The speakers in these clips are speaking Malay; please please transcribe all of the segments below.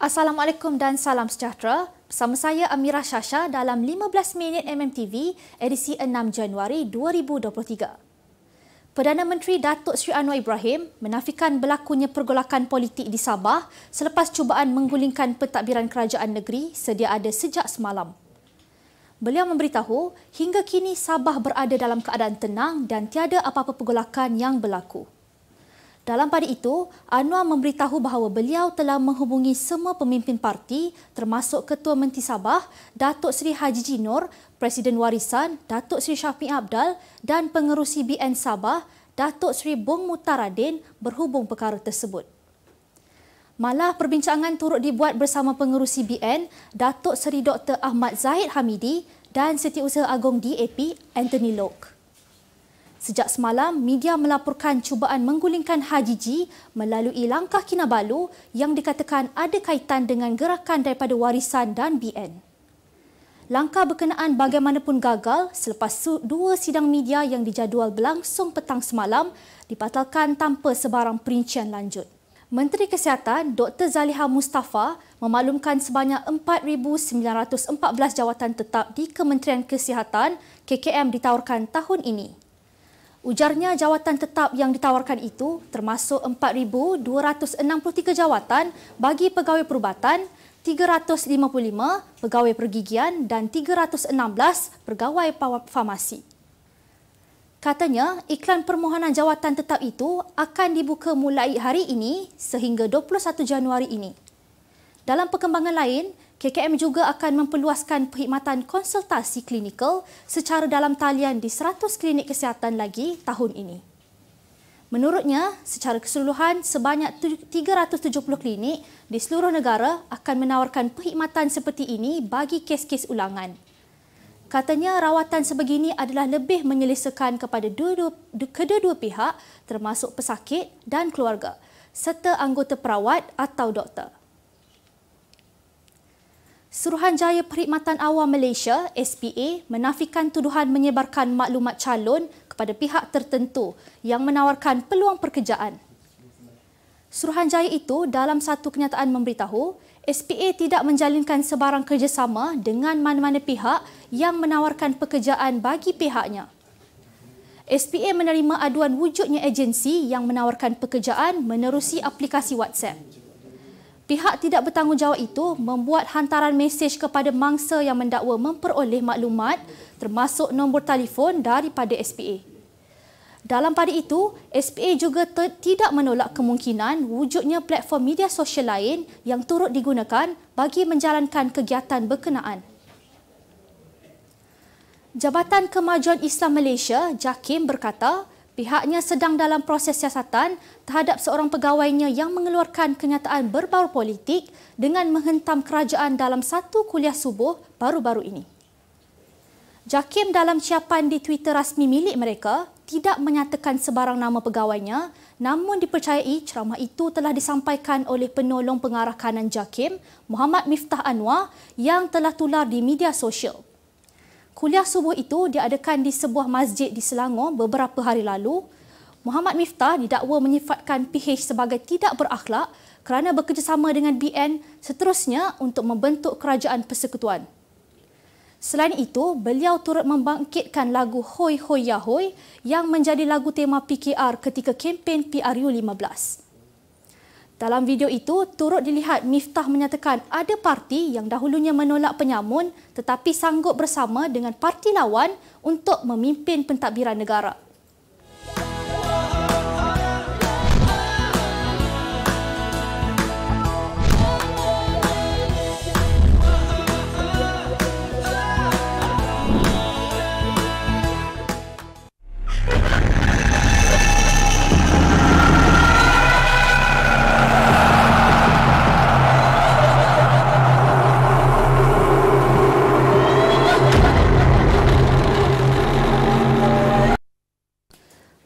Assalamualaikum dan salam sejahtera. Bersama saya Amira Shasha dalam 15 minit MMTV edisi 6 Januari 2023. Perdana Menteri Datuk Seri Anwar Ibrahim menafikan berlakunya pergolakan politik di Sabah selepas cubaan menggulingkan pentadbiran kerajaan negeri sedia ada sejak semalam. Beliau memberitahu hingga kini Sabah berada dalam keadaan tenang dan tiada apa-apa pergolakan yang berlaku. Dalam pada itu, Anwar memberitahu bahawa beliau telah menghubungi semua pemimpin parti termasuk Ketua Menteri Sabah, Datuk Seri Haji Nur, Presiden Warisan, Datuk Seri Syafiq Abdal dan Pengerusi BN Sabah, Datuk Seri Bong Mutaradin berhubung perkara tersebut. Malah perbincangan turut dibuat bersama Pengerusi BN, Datuk Seri Dr. Ahmad Zahid Hamidi dan Setiausaha Agong DAP, Anthony Loke. Sejak semalam, media melaporkan cubaan menggulingkan Haji G melalui langkah Kinabalu yang dikatakan ada kaitan dengan gerakan daripada Warisan dan BN. Langkah berkenaan bagaimanapun gagal selepas dua sidang media yang dijadual berlangsung petang semalam dibatalkan tanpa sebarang perincian lanjut. Menteri Kesihatan Dr. Zaliha Mustafa memaklumkan sebanyak 4,914 jawatan tetap di Kementerian Kesihatan KKM ditawarkan tahun ini. Ujarnya jawatan tetap yang ditawarkan itu termasuk 4,263 jawatan bagi pegawai perubatan, 355 pegawai pergigian dan 316 pegawai farmasi. Katanya, iklan permohonan jawatan tetap itu akan dibuka mulai hari ini sehingga 21 Januari ini. Dalam perkembangan lain, KKM juga akan memperluaskan perkhidmatan konsultasi klinikal secara dalam talian di 100 klinik kesihatan lagi tahun ini. Menurutnya, secara keseluruhan sebanyak 370 klinik di seluruh negara akan menawarkan perkhidmatan seperti ini bagi kes-kes ulangan. Katanya rawatan sebegini adalah lebih menyelesaikan kepada kedua-dua pihak termasuk pesakit dan keluarga serta anggota perawat atau doktor. Suruhanjaya Perkhidmatan Awam Malaysia (SPA) menafikan tuduhan menyebarkan maklumat calon kepada pihak tertentu yang menawarkan peluang pekerjaan. Suruhanjaya itu dalam satu kenyataan memberitahu SPA tidak menjalinkan sebarang kerjasama dengan mana-mana pihak yang menawarkan pekerjaan bagi pihaknya. SPA menerima aduan wujudnya agensi yang menawarkan pekerjaan menerusi aplikasi WhatsApp. Pihak tidak bertanggungjawab itu membuat hantaran mesej kepada mangsa yang mendakwa memperoleh maklumat termasuk nombor telefon daripada SPA. Dalam pada itu, SPA juga tidak menolak kemungkinan wujudnya platform media sosial lain yang turut digunakan bagi menjalankan kegiatan berkenaan. Jabatan Kemajuan Islam Malaysia, JAKIM berkata, pihaknya sedang dalam proses siasatan terhadap seorang pegawainya yang mengeluarkan kenyataan berbau politik dengan menghentam kerajaan dalam satu kuliah subuh baru-baru ini. JAKIM dalam ciapan di Twitter rasmi milik mereka tidak menyatakan sebarang nama pegawainya, namun dipercayai ceramah itu telah disampaikan oleh penolong pengarah kanan JAKIM, Muhammad Miftah Anwar yang telah tular di media sosial. Kuliah subuh itu diadakan di sebuah masjid di Selangor beberapa hari lalu. Muhammad Miftah didakwa menyifatkan PH sebagai tidak berakhlak kerana bekerjasama dengan BN seterusnya untuk membentuk kerajaan persekutuan. Selain itu, beliau turut membangkitkan lagu Hoi Hoi Ya Hoi yang menjadi lagu tema PKR ketika kempen PRU15. Dalam video itu, turut dilihat Miftah menyatakan ada parti yang dahulunya menolak penyamun tetapi sanggup bersama dengan parti lawan untuk memimpin pentadbiran negara.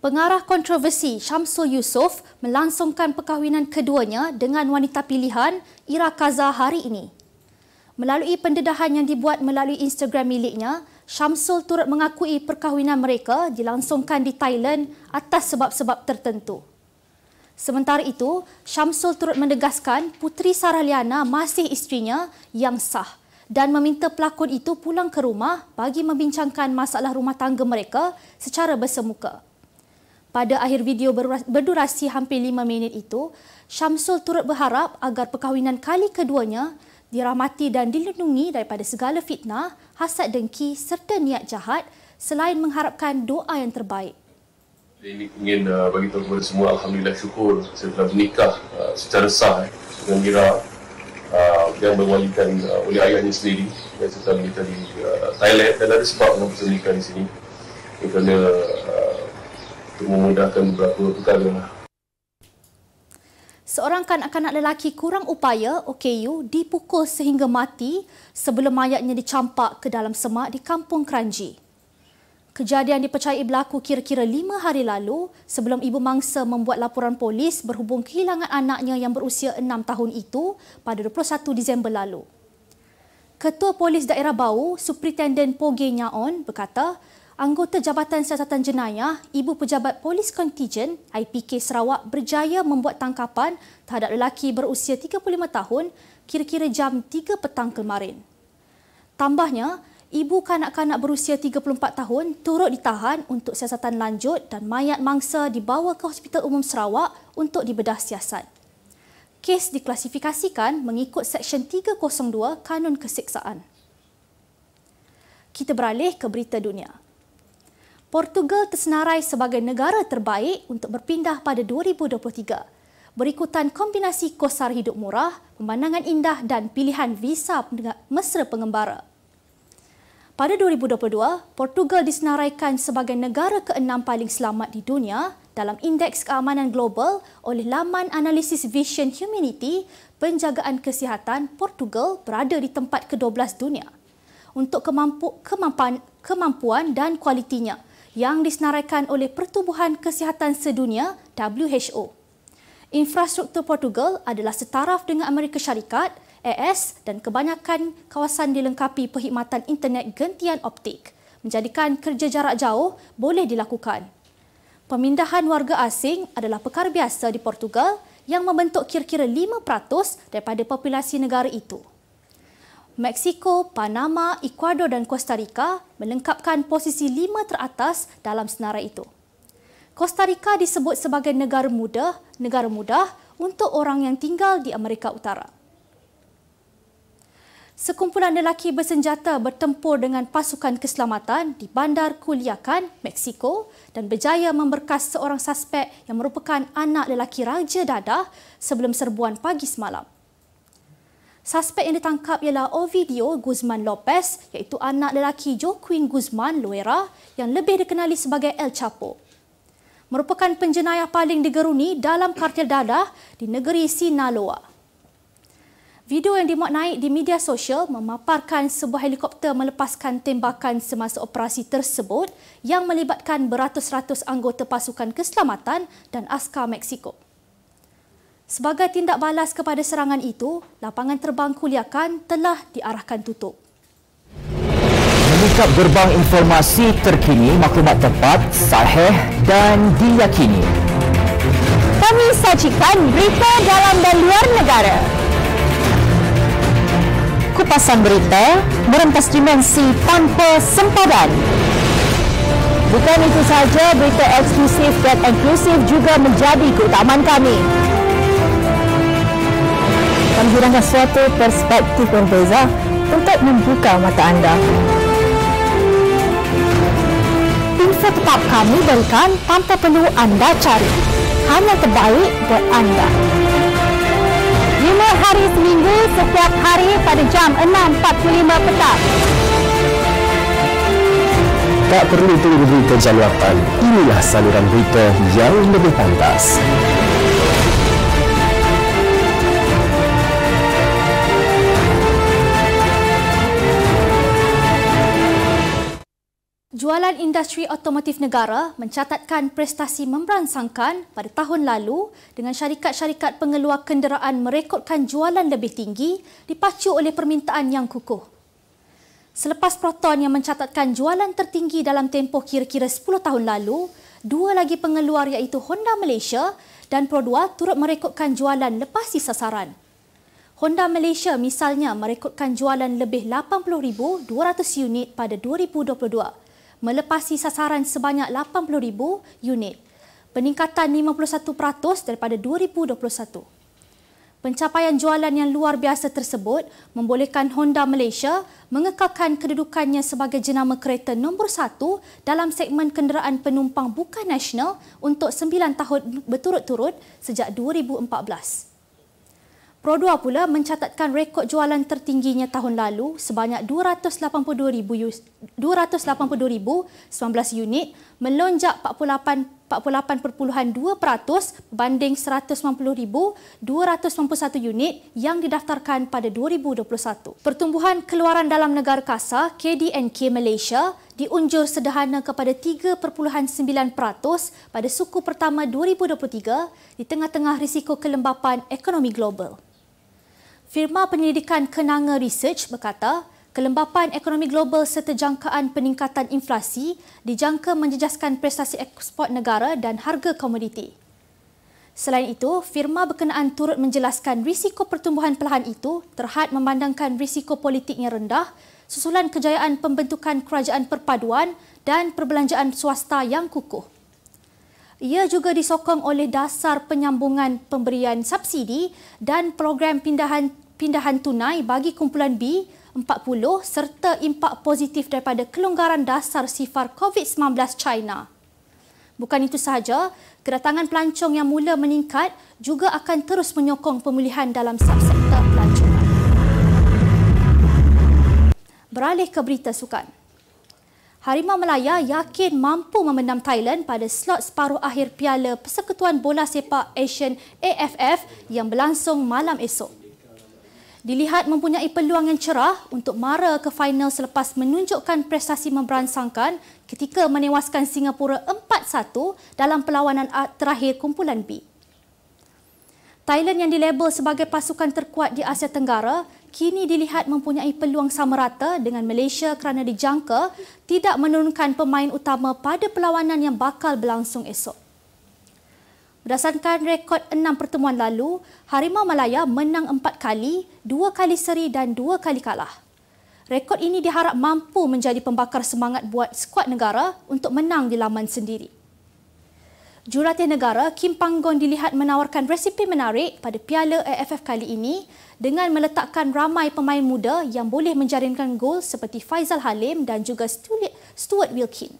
Pengarah kontroversi Syamsul Yusof melangsungkan perkahwinan keduanya dengan wanita pilihan Ira Kaza hari ini. Melalui pendedahan yang dibuat melalui Instagram miliknya, Syamsul turut mengakui perkahwinan mereka dilangsungkan di Thailand atas sebab-sebab tertentu. Sementara itu, Syamsul turut menegaskan Puteri Sarah Liana masih isterinya yang sah dan meminta pelakon itu pulang ke rumah bagi membincangkan masalah rumah tangga mereka secara bersemuka. Pada akhir video berdurasi hampir 5 minit itu, Syamsul turut berharap agar perkahwinan kali keduanya dirahmati dan dilindungi daripada segala fitnah, hasad dengki serta niat jahat selain mengharapkan doa yang terbaik. Ini ingin bagi tahu kepada semua, Alhamdulillah syukur saya telah bernikah secara sah dengan Mira yang berwalikan oleh ayahnya sendiri. Dan saya telah menikah di Thailand dan ada sebab kenapa saya menikah di sini. Kerana untuk memudahkan beberapa perkara. Seorang kanak-kanak lelaki kurang upaya, OKU, dipukul sehingga mati sebelum mayatnya dicampak ke dalam semak di Kampung Kranji. Kejadian dipercayai berlaku kira-kira 5 hari lalu sebelum ibu mangsa membuat laporan polis berhubung kehilangan anaknya yang berusia 6 tahun itu pada 21 Disember lalu. Ketua Polis Daerah Bau, Superintenden Poge Nyaon berkata, anggota Jabatan Siasatan Jenayah, Ibu Pejabat Polis Kontijen IPK Sarawak berjaya membuat tangkapan terhadap lelaki berusia 35 tahun kira-kira jam 3 petang kemarin. Tambahnya, ibu kanak-kanak berusia 34 tahun turut ditahan untuk siasatan lanjut dan mayat mangsa dibawa ke Hospital Umum Sarawak untuk dibedah siasat. Kes diklasifikasikan mengikut Seksyen 302 Kanun Keseksaan. Kita beralih ke berita dunia. Portugal tersenarai sebagai negara terbaik untuk berpindah pada 2023. Berikutan kombinasi kos sara hidup murah, pemandangan indah dan pilihan visa mesra pengembara. Pada 2022, Portugal disenaraikan sebagai negara ke-6 paling selamat di dunia dalam Indeks Keamanan Global oleh laman analisis Vision Humanity. Penjagaan kesihatan Portugal berada di tempat ke-12 dunia untuk kemampuan dan kualitinya yang disenaraikan oleh Pertubuhan Kesihatan Sedunia WHO. Infrastruktur Portugal adalah setaraf dengan Amerika Syarikat, AS dan kebanyakan kawasan dilengkapi perkhidmatan internet gentian optik, menjadikan kerja jarak jauh boleh dilakukan. Pemindahan warga asing adalah perkara biasa di Portugal yang membentuk kira-kira 5% daripada populasi negara itu. Meksiko, Panama, Ecuador dan Costa Rica melengkapkan posisi 5 teratas dalam senarai itu. Costa Rica disebut sebagai negara mudah untuk orang yang tinggal di Amerika Utara. Sekumpulan lelaki bersenjata bertempur dengan pasukan keselamatan di Bandar Culiacan, Meksiko dan berjaya memberkas seorang suspek yang merupakan anak lelaki Raja Dadah sebelum serbuan pagi semalam. Suspek yang ditangkap ialah Ovidio Guzman Lopez, iaitu anak lelaki Joaquin Guzman Loera yang lebih dikenali sebagai El Chapo. Merupakan penjenayah paling digeruni dalam kartel dadah di negeri Sinaloa. Video yang dimuat naik di media sosial memaparkan sebuah helikopter melepaskan tembakan semasa operasi tersebut yang melibatkan beratus-ratus anggota pasukan keselamatan dan askar Meksiko. Sebagai tindak balas kepada serangan itu, lapangan terbang Culiacan telah diarahkan tutup. Menyingkap gerbang informasi terkini, maklumat tepat, sahih dan diyakini. Kami sajikan berita dalam dan luar negara. Kupasan berita merentas dimensi tanpa sempadan. Bukan itu sahaja, berita eksklusif dan inklusif juga menjadi keutamaan kami. Kami hidangkan suatu perspektif berbeza untuk membuka mata anda. Info tetap kami berikan tanpa perlu anda cari. Hanya terbaik buat anda. 5 hari seminggu setiap hari pada jam 6.45 petang. Tak perlu tunggu berita jam 8. Inilah saluran berita yang lebih pantas. Jualan industri otomotif negara mencatatkan prestasi memberangsangkan pada tahun lalu dengan syarikat-syarikat pengeluar kenderaan merekodkan jualan lebih tinggi dipacu oleh permintaan yang kukuh. Selepas Proton yang mencatatkan jualan tertinggi dalam tempoh kira-kira 10 tahun lalu, dua lagi pengeluar iaitu Honda Malaysia dan Pro 2 turut merekodkan jualan lepasi sasaran. Honda Malaysia misalnya merekodkan jualan lebih 80,200 unit pada 2022, melepasi sasaran sebanyak 80,000 unit, peningkatan 51% daripada 2021. Pencapaian jualan yang luar biasa tersebut membolehkan Honda Malaysia mengekalkan kedudukannya sebagai jenama kereta nombor 1 dalam segmen kenderaan penumpang bukan nasional untuk 9 tahun berturut-turut sejak 2014. Pro 2 pula mencatatkan rekod jualan tertingginya tahun lalu sebanyak 282,019 unit, melonjak 48.2% berbanding 190,291 unit yang didaftarkan pada 2021. Pertumbuhan keluaran dalam negara kasar KDNK Malaysia diunjur sederhana kepada 3.9% pada suku pertama 2023 di tengah-tengah risiko kelembapan ekonomi global. Firma penyelidikan Kenanga Research berkata, kelembapan ekonomi global serta jangkaan peningkatan inflasi dijangka menjejaskan prestasi ekspor negara dan harga komoditi. Selain itu, firma berkenaan turut menjelaskan risiko pertumbuhan perlahan itu terhad memandangkan risiko politik yang rendah susulan kejayaan pembentukan kerajaan perpaduan dan perbelanjaan swasta yang kukuh. Ia juga disokong oleh dasar penyambungan pemberian subsidi dan program pindahan tunai bagi kumpulan B40 serta impak positif daripada kelonggaran dasar sifar COVID-19 China. Bukan itu sahaja, kedatangan pelancong yang mula meningkat juga akan terus menyokong pemulihan dalam subsektor pelancongan. Beralih ke berita sukan. Harimau Melaya yakin mampu memendam Thailand pada slot separuh akhir Piala Persekutuan Bola Sepak Asian AFF yang berlangsung malam esok. Dilihat mempunyai peluang yang cerah untuk mara ke final selepas menunjukkan prestasi memberansangkan ketika menewaskan Singapura 4-1 dalam perlawanan terakhir kumpulan B. Thailand yang dilabel sebagai pasukan terkuat di Asia Tenggara kini dilihat mempunyai peluang sama rata dengan Malaysia kerana dijangka tidak menurunkan pemain utama pada perlawanan yang bakal berlangsung esok. Berdasarkan rekod 6 pertemuan lalu, Harimau Melaya menang 4 kali, 2 kali seri dan 2 kali kalah. Rekod ini diharap mampu menjadi pembakar semangat buat skuad negara untuk menang di laman sendiri. Jurulatih negara Kim Panggon dilihat menawarkan resipi menarik pada Piala AFF kali ini dengan meletakkan ramai pemain muda yang boleh menjaringkan gol seperti Faizal Halim dan juga Stuart Wilkin.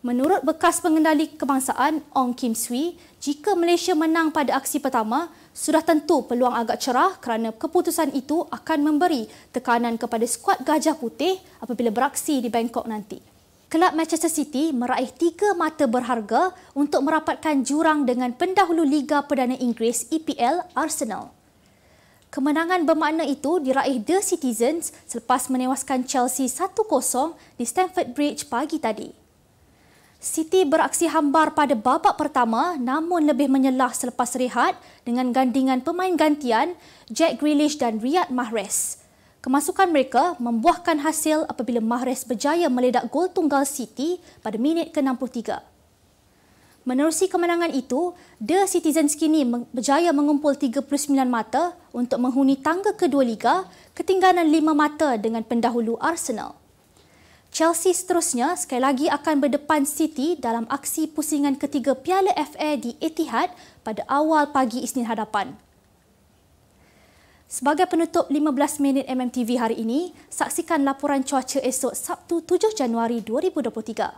Menurut bekas pengendali kebangsaan Ong Kim Swee, jika Malaysia menang pada aksi pertama, sudah tentu peluang agak cerah kerana keputusan itu akan memberi tekanan kepada skuad Gajah Putih apabila beraksi di Bangkok nanti. Kelab Manchester City meraih 3 mata berharga untuk merapatkan jurang dengan pendahulu Liga Perdana Inggeris EPL Arsenal. Kemenangan bermakna itu diraih The Citizens selepas menewaskan Chelsea 1-0 di Stamford Bridge pagi tadi. City beraksi hambar pada babak pertama namun lebih menyelah selepas rehat dengan gandingan pemain gantian Jack Grealish dan Riyad Mahrez. Kemasukan mereka membuahkan hasil apabila Mahrez berjaya meledak gol tunggal City pada minit ke-63. Menerusi kemenangan itu, The Citizens kini berjaya mengumpul 39 mata untuk menghuni tangga kedua Liga, ketinggalan 5 mata dengan pendahulu Arsenal. Chelsea seterusnya sekali lagi akan berdepan City dalam aksi pusingan ketiga Piala FA di Etihad pada awal pagi Isnin hadapan. Sebagai penutup 15 minit MMTV hari ini, saksikan laporan cuaca esok Sabtu 7 Januari 2023.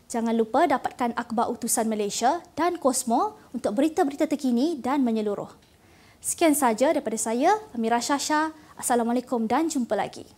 Jangan lupa dapatkan akhbar utusan Malaysia dan Kosmo untuk berita-berita terkini dan menyeluruh. Sekian sahaja daripada saya, Amira Shasha. Assalamualaikum dan jumpa lagi.